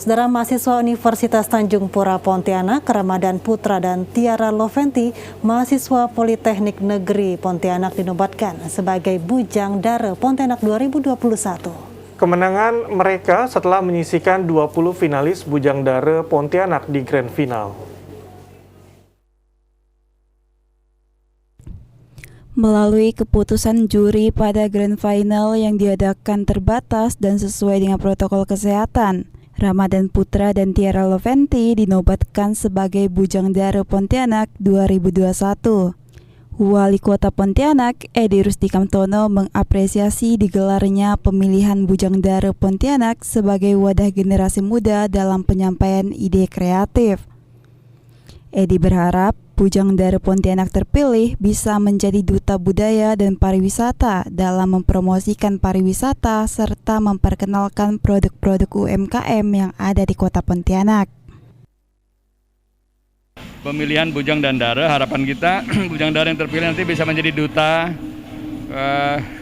Saudara mahasiswa Universitas Tanjung Pura Pontianak, Ramadan Putra dan Tiara Loventi, mahasiswa Politeknik Negeri Pontianak dinobatkan sebagai Bujang Dara Pontianak 2021. Kemenangan mereka setelah menyisihkan 20 finalis Bujang Dara Pontianak di Grand Final. Melalui keputusan juri pada Grand Final yang diadakan terbatas dan sesuai dengan protokol kesehatan, Ramadan Putra dan Tiara Loventi dinobatkan sebagai Bujang Dara Pontianak 2021. Wali Kota Pontianak, Edi Rusdikamtono, mengapresiasi digelarnya pemilihan Bujang Dara Pontianak sebagai wadah generasi muda dalam penyampaian ide kreatif. Edi berharap Bujang Dara Pontianak terpilih bisa menjadi duta budaya dan pariwisata dalam mempromosikan pariwisata serta memperkenalkan produk-produk UMKM yang ada di Kota Pontianak. Pemilihan Bujang dan Dara, harapan kita Bujang Dara yang terpilih nanti bisa menjadi duta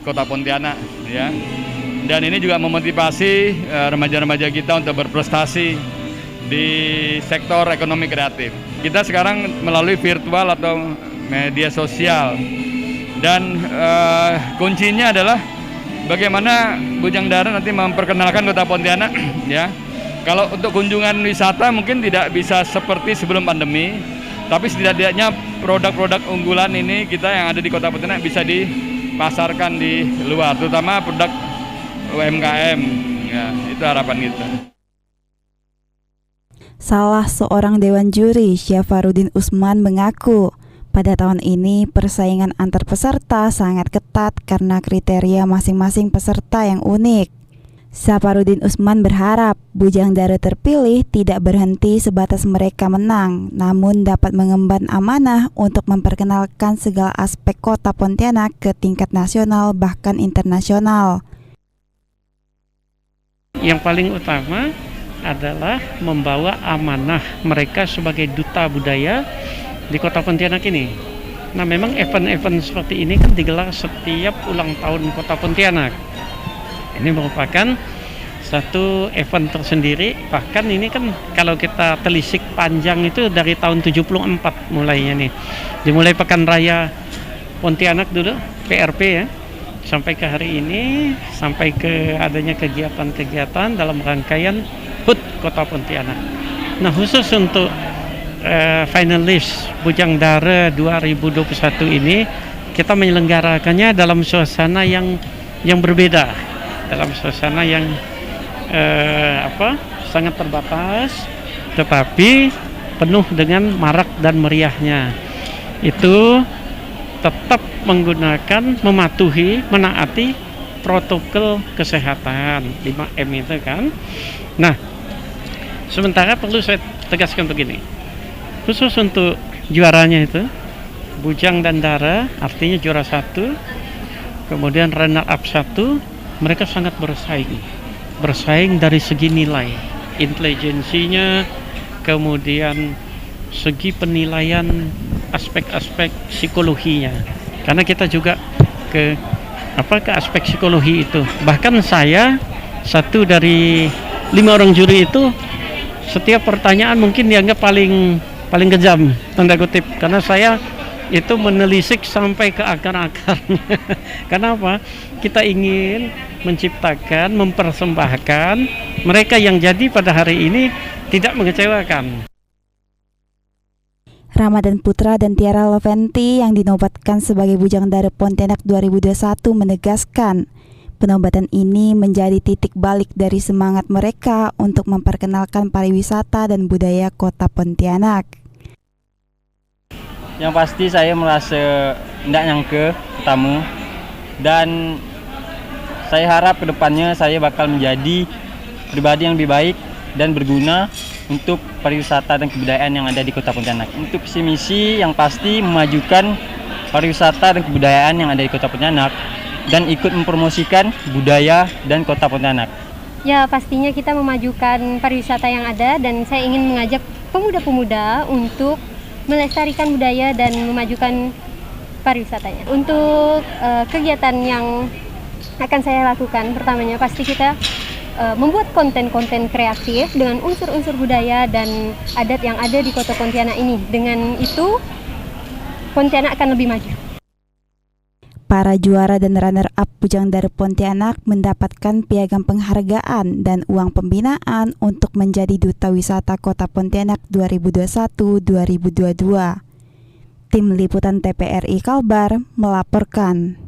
Kota Pontianak, ya. Dan ini juga memotivasi remaja-remaja kita untuk berprestasi di sektor ekonomi kreatif. Kita sekarang melalui virtual atau media sosial, dan kuncinya adalah bagaimana Bujang Dara nanti memperkenalkan Kota Pontianak, ya. Kalau untuk kunjungan wisata mungkin tidak bisa seperti sebelum pandemi, tapi setidaknya produk-produk unggulan ini kita yang ada di Kota Pontianak bisa dipasarkan di luar, terutama produk UMKM, ya, itu harapan kita. Salah seorang dewan juri, Syafarudin Usman, mengaku pada tahun ini persaingan antar peserta sangat ketat karena kriteria masing-masing peserta yang unik. Syafarudin Usman berharap Bujang Dara terpilih tidak berhenti sebatas mereka menang, namun dapat mengemban amanah untuk memperkenalkan segala aspek Kota Pontianak ke tingkat nasional bahkan internasional. Yang paling utama adalah membawa amanah mereka sebagai duta budaya di Kota Pontianak ini. Nah, memang event-event seperti ini kan digelar setiap ulang tahun Kota Pontianak. Ini merupakan satu event tersendiri, bahkan ini kan kalau kita telisik panjang itu dari tahun 74 mulainya nih. Dimulai Pekan Raya Pontianak dulu, PRP ya, sampai ke hari ini, sampai ke adanya kegiatan-kegiatan dalam rangkaian HUT Kota Pontianak. Nah, khusus untuk finalis Bujang Dara 2021 ini kita menyelenggarakannya dalam suasana yang berbeda, dalam suasana yang sangat terbatas, tetapi penuh dengan marak dan meriahnya. Itu tetap menggunakan, mematuhi, menaati protokol kesehatan 5M itu kan. Nah, sementara perlu saya tegaskan begini, khusus untuk juaranya itu Bujang dan Dara, artinya juara 1, kemudian runner up 1, mereka sangat bersaing dari segi nilai, intelijensinya, kemudian segi penilaian aspek-aspek psikologinya, karena kita juga ke aspek psikologi itu. Bahkan saya satu dari 5 orang juri itu, setiap pertanyaan mungkin dianggap paling kejam, tanda kutip, karena saya itu menelisik sampai ke akar-akarnya. Kenapa? Kita ingin menciptakan, mempersembahkan mereka yang jadi pada hari ini tidak mengecewakan. Ramadan Putra dan Tiara Loventi yang dinobatkan sebagai Bujang Dara Pontianak 2021 menegaskan penobatan ini menjadi titik balik dari semangat mereka untuk memperkenalkan pariwisata dan budaya Kota Pontianak. Yang pasti saya merasa tidak nyangka pertama, dan saya harap kedepannya saya bakal menjadi pribadi yang lebih baik dan berguna untuk pariwisata dan kebudayaan yang ada di Kota Pontianak. Untuk visi misi yang pasti memajukan pariwisata dan kebudayaan yang ada di Kota Pontianak dan ikut mempromosikan budaya dan Kota Pontianak. Ya, pastinya kita memajukan pariwisata yang ada, dan saya ingin mengajak pemuda-pemuda untuk melestarikan budaya dan memajukan pariwisatanya. Untuk kegiatan yang akan saya lakukan, pertamanya pasti kita membuat konten-konten kreatif dengan unsur-unsur budaya dan adat yang ada di Kota Pontianak ini. Dengan itu, Pontianak akan lebih maju. Para juara dan runner-up Bujang Dara Pontianak mendapatkan piagam penghargaan dan uang pembinaan untuk menjadi Duta Wisata Kota Pontianak 2021-2022. Tim Liputan TPRI Kalbar melaporkan.